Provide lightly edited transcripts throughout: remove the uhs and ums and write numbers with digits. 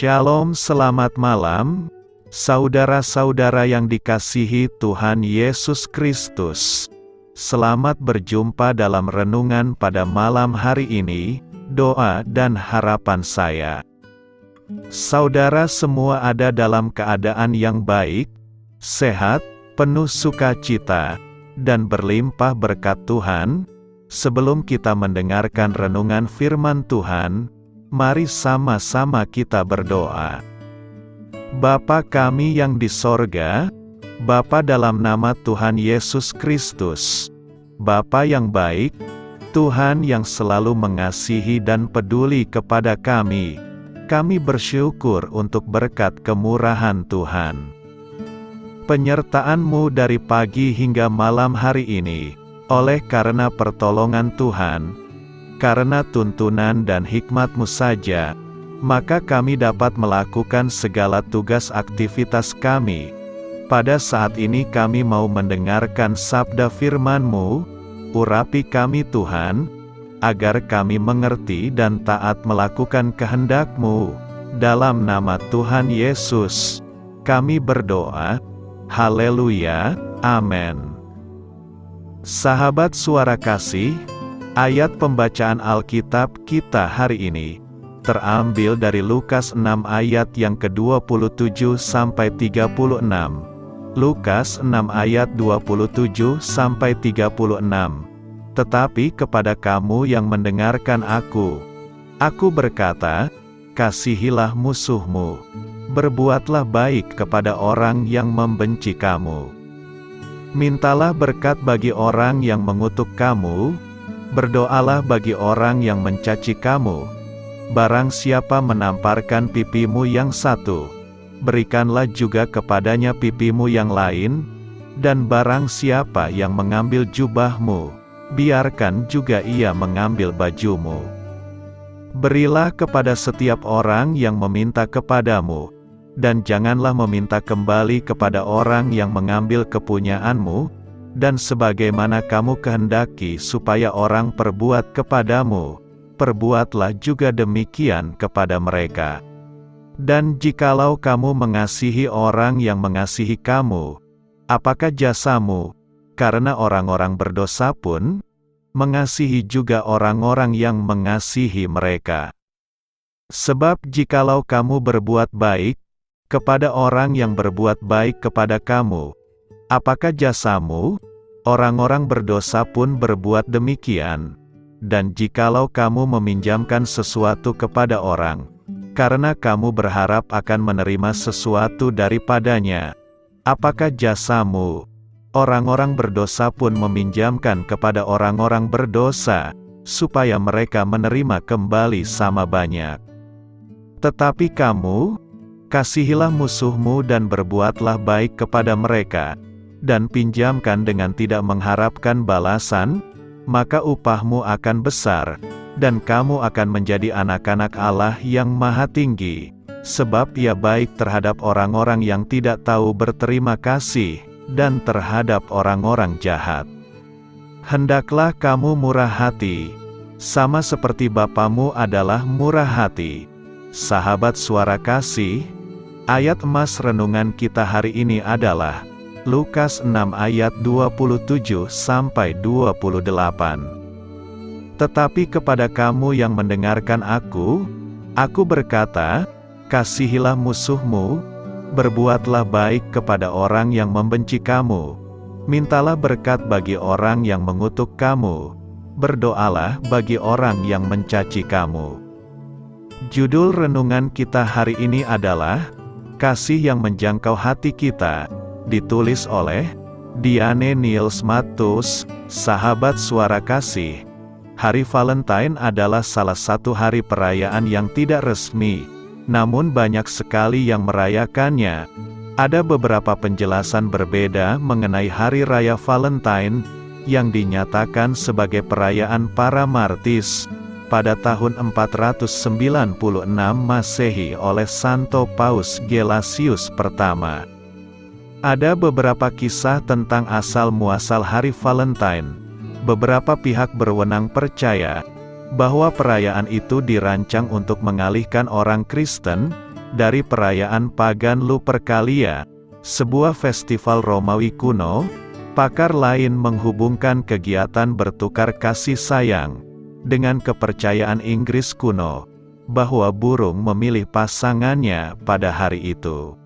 Shalom, selamat malam, saudara-saudara yang dikasihi Tuhan Yesus Kristus. Selamat berjumpa dalam renungan pada malam hari ini. Doa dan harapan saya, saudara semua ada dalam keadaan yang baik, sehat, penuh sukacita, dan berlimpah berkat Tuhan. Sebelum kita mendengarkan renungan firman Tuhan, mari sama-sama kita berdoa. Bapa kami yang di sorga, Bapa dalam nama Tuhan Yesus Kristus, Bapa yang baik, Tuhan yang selalu mengasihi dan peduli kepada kami bersyukur untuk berkat kemurahan Tuhan. Penyertaan-Mu dari pagi hingga malam hari ini, oleh karena pertolongan Tuhan, karena tuntunan dan hikmat-Mu saja, maka kami dapat melakukan segala tugas aktivitas kami. Pada saat ini kami mau mendengarkan sabda firman-Mu, urapi kami Tuhan, agar kami mengerti dan taat melakukan kehendak-Mu. Dalam nama Tuhan Yesus, kami berdoa. Haleluya, amin. Sahabat suara kasih, ayat pembacaan Alkitab kita hari ini terambil dari Lukas 6 ayat yang ke-27 sampai 36. Lukas 6 ayat 27 sampai 36. Tetapi kepada kamu yang mendengarkan aku berkata, kasihilah musuhmu, berbuatlah baik kepada orang yang membenci kamu. Mintalah berkat bagi orang yang mengutuk kamu, berdoalah bagi orang yang mencaci kamu. Barang siapa menamparkan pipimu yang satu, berikanlah juga kepadanya pipimu yang lain, dan barang siapa yang mengambil jubahmu, biarkan juga ia mengambil bajumu. Berilah kepada setiap orang yang meminta kepadamu, dan janganlah meminta kembali kepada orang yang mengambil kepunyaanmu, dan sebagaimana kamu kehendaki supaya orang perbuat kepadamu, perbuatlah juga demikian kepada mereka. Dan jikalau kamu mengasihi orang yang mengasihi kamu, apakah jasamu? Karena orang-orang berdosa pun mengasihi juga orang-orang yang mengasihi mereka. Sebab jikalau kamu berbuat baik kepada orang yang berbuat baik kepada kamu, apakah jasamu? Orang-orang berdosa pun berbuat demikian. Dan jikalau kamu meminjamkan sesuatu kepada orang, karena kamu berharap akan menerima sesuatu daripadanya, apakah jasamu? Orang-orang berdosa pun meminjamkan kepada orang-orang berdosa, supaya mereka menerima kembali sama banyak. Tetapi kamu, kasihilah musuhmu dan berbuatlah baik kepada mereka, dan pinjamkan dengan tidak mengharapkan balasan, maka upahmu akan besar, dan kamu akan menjadi anak-anak Allah yang Maha Tinggi, sebab Ia baik terhadap orang-orang yang tidak tahu berterima kasih, dan terhadap orang-orang jahat. Hendaklah kamu murah hati, sama seperti Bapamu adalah murah hati. Sahabat suara kasih, ayat emas renungan kita hari ini adalah Lukas 6 ayat 27 sampai 28. Tetapi kepada kamu yang mendengarkan aku berkata, kasihilah musuhmu, berbuatlah baik kepada orang yang membenci kamu, mintalah berkat bagi orang yang mengutuk kamu, berdoalah bagi orang yang mencaci kamu. Judul renungan kita hari ini adalah Kasih yang Menjangkau Hati Kita, ditulis oleh Diane Niels Matus. Sahabat suara kasih, Hari Valentine adalah salah satu hari perayaan yang tidak resmi, namun banyak sekali yang merayakannya. Ada beberapa penjelasan berbeda mengenai Hari Raya Valentine, yang dinyatakan sebagai perayaan para martis pada tahun 496 Masehi oleh Santo Paus Gelasius I. Ada beberapa kisah tentang asal-muasal Hari Valentine. Beberapa pihak berwenang percaya bahwa perayaan itu dirancang untuk mengalihkan orang Kristen dari perayaan pagan Lupercalia, sebuah festival Romawi kuno, pakar lain menghubungkan kegiatan bertukar kasih sayang dengan kepercayaan Inggris kuno, bahwa burung memilih pasangannya pada hari itu.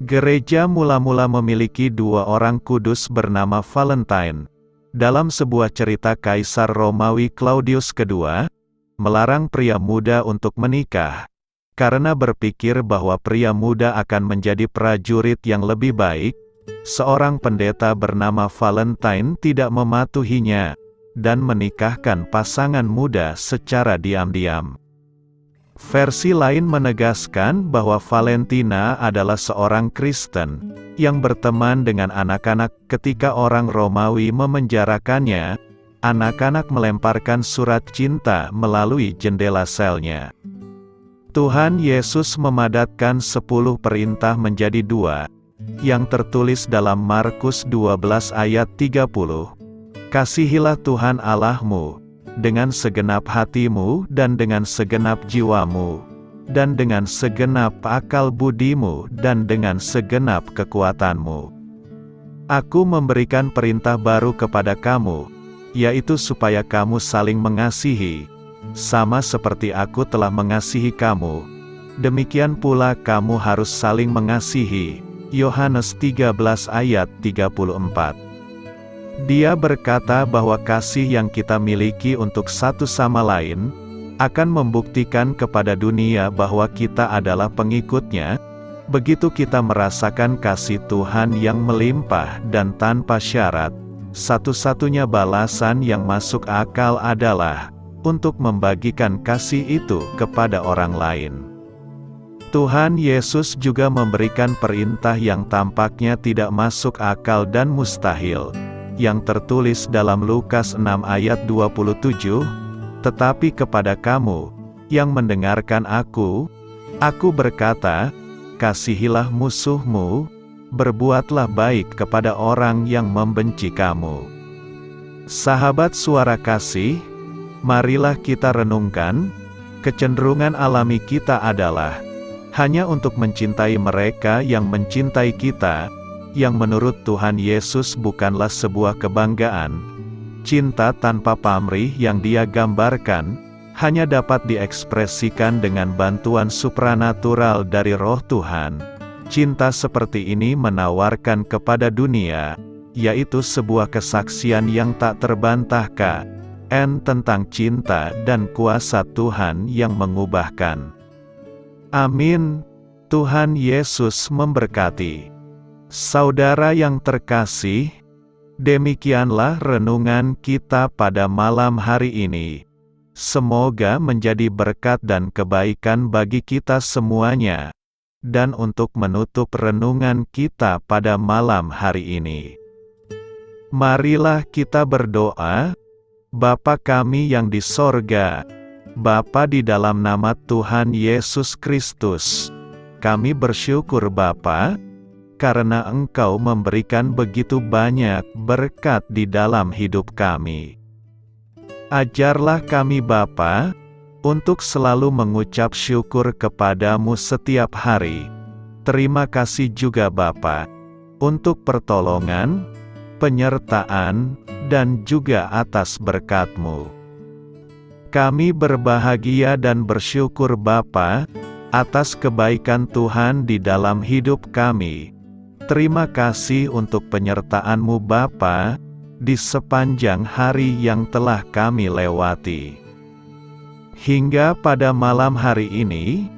Gereja mula-mula memiliki dua orang kudus bernama Valentine. Dalam sebuah cerita Kaisar Romawi Claudius II, melarang pria muda untuk menikah, karena berpikir bahwa pria muda akan menjadi prajurit yang lebih baik. Seorang pendeta bernama Valentine tidak mematuhinya, dan menikahkan pasangan muda secara diam-diam. Versi lain menegaskan bahwa Valentina adalah seorang Kristen, yang berteman dengan anak-anak ketika orang Romawi memenjarakannya. Anak-anak melemparkan surat cinta melalui jendela selnya. Tuhan Yesus memadatkan 10 perintah menjadi 2, yang tertulis dalam Markus 12 ayat 30. Kasihilah Tuhan Allahmu, dengan segenap hatimu dan dengan segenap jiwamu, dan dengan segenap akal budimu dan dengan segenap kekuatanmu. Aku memberikan perintah baru kepada kamu, yaitu supaya kamu saling mengasihi, sama seperti aku telah mengasihi kamu. Demikian pula kamu harus saling mengasihi. Yohanes 13 ayat 34. Dia berkata bahwa kasih yang kita miliki untuk satu sama lain akan membuktikan kepada dunia bahwa kita adalah pengikutnya. Begitu kita merasakan kasih Tuhan yang melimpah dan tanpa syarat, satu-satunya balasan yang masuk akal adalah untuk membagikan kasih itu kepada orang lain. Tuhan Yesus juga memberikan perintah yang tampaknya tidak masuk akal dan mustahil, yang tertulis dalam Lukas 6 ayat 27, tetapi kepada kamu, yang mendengarkan aku berkata, kasihilah musuhmu, berbuatlah baik kepada orang yang membenci kamu. Sahabat Suara Kasih, marilah kita renungkan, kecenderungan alami kita adalah hanya untuk mencintai mereka yang mencintai kita, yang menurut Tuhan Yesus bukanlah sebuah kebanggaan. Cinta tanpa pamrih yang Dia gambarkan, hanya dapat diekspresikan dengan bantuan supranatural dari Roh Tuhan. Cinta seperti ini menawarkan kepada dunia, yaitu sebuah kesaksian yang tak terbantahkan, tentang cinta dan kuasa Tuhan yang mengubahkan. Amin. Tuhan Yesus memberkati. Saudara yang terkasih, demikianlah renungan kita pada malam hari ini. Semoga menjadi berkat dan kebaikan bagi kita semuanya. Dan untuk menutup renungan kita pada malam hari ini, marilah kita berdoa. Bapa kami yang di sorga, Bapa di dalam nama Tuhan Yesus Kristus, kami bersyukur Bapa, karena Engkau memberikan begitu banyak berkat di dalam hidup kami. Ajarlah kami Bapa, untuk selalu mengucap syukur kepadamu setiap hari. Terima kasih juga Bapa, untuk pertolongan, penyertaan, dan juga atas berkat-Mu. Kami berbahagia dan bersyukur Bapa, atas kebaikan Tuhan di dalam hidup kami. Terima kasih untuk penyertaan-Mu Bapa, di sepanjang hari yang telah kami lewati. Hingga pada malam hari ini,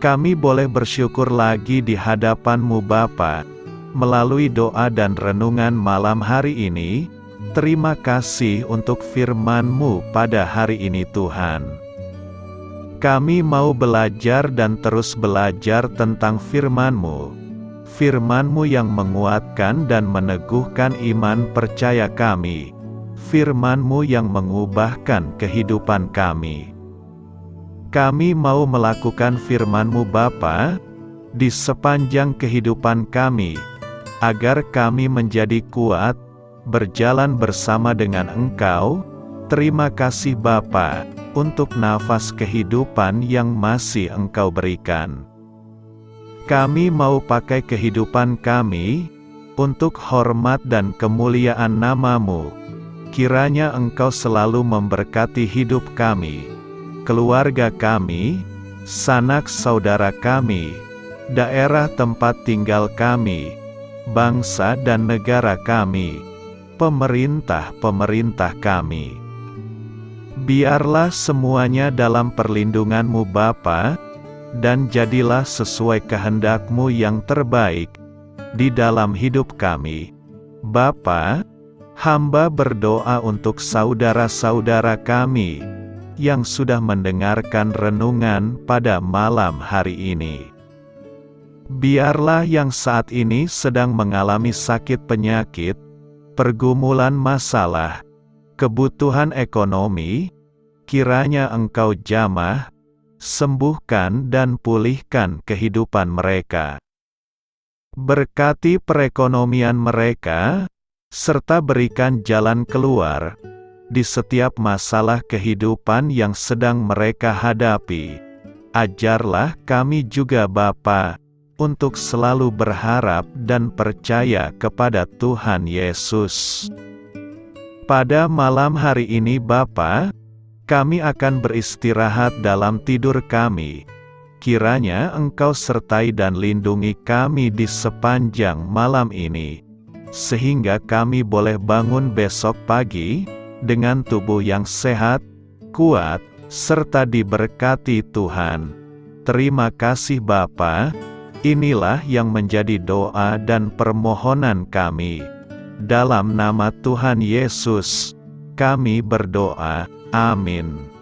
kami boleh bersyukur lagi di hadapan-Mu Bapa, melalui doa dan renungan malam hari ini. Terima kasih untuk firman-Mu pada hari ini Tuhan. Kami mau belajar dan terus belajar tentang firman-Mu. Firman-Mu yang menguatkan dan meneguhkan iman percaya kami. Firman-Mu yang mengubahkan kehidupan kami. Kami mau melakukan firman-Mu Bapa, di sepanjang kehidupan kami, agar kami menjadi kuat, berjalan bersama dengan Engkau. Terima kasih Bapa, untuk nafas kehidupan yang masih Engkau berikan. Kami mau pakai kehidupan kami untuk hormat dan kemuliaan nama-Mu. Kiranya Engkau selalu memberkati hidup kami, keluarga kami, sanak saudara kami, daerah tempat tinggal kami, bangsa dan negara kami, pemerintah-pemerintah kami. Biarlah semuanya dalam perlindungan-Mu Bapa, dan jadilah sesuai kehendak-Mu yang terbaik di dalam hidup kami. Bapa, hamba berdoa untuk saudara-saudara kami yang sudah mendengarkan renungan pada malam hari ini. Biarlah yang saat ini sedang mengalami sakit penyakit, pergumulan masalah, kebutuhan ekonomi, kiranya Engkau jamah, sembuhkan dan pulihkan kehidupan mereka. Berkati perekonomian mereka, serta berikan jalan keluar di setiap masalah kehidupan yang sedang mereka hadapi. Ajarlah kami juga Bapa, untuk selalu berharap dan percaya kepada Tuhan Yesus. Pada malam hari ini Bapa, kami akan beristirahat dalam tidur kami. Kiranya Engkau sertai dan lindungi kami di sepanjang malam ini, sehingga kami boleh bangun besok pagi dengan tubuh yang sehat, kuat, serta diberkati Tuhan. Terima kasih Bapa. Inilah yang menjadi doa dan permohonan kami. Dalam nama Tuhan Yesus, kami berdoa. Amin.